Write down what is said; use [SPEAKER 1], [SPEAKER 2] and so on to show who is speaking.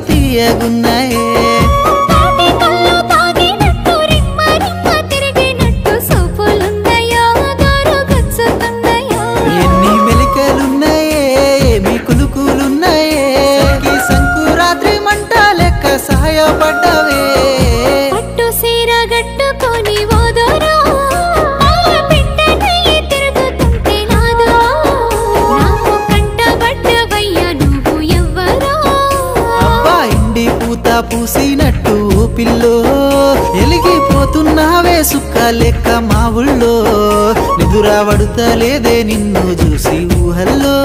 [SPEAKER 1] తీయగున్నాయే ఎన్ని మెలికలున్నాయే ఏమి కులుకులున్నాయే సంకురాత్రి మంట లెక్క సహాయపడ్డవే
[SPEAKER 2] పట్టు సీర గట్టుకొని
[SPEAKER 1] పూసినట్టు పిల్లో ఎలిగిపోతున్నావే సుక్క లెక్క మా ఊళ్ళో నిదురా పడుతలేదే నిన్ను చూసి ఊహల్లో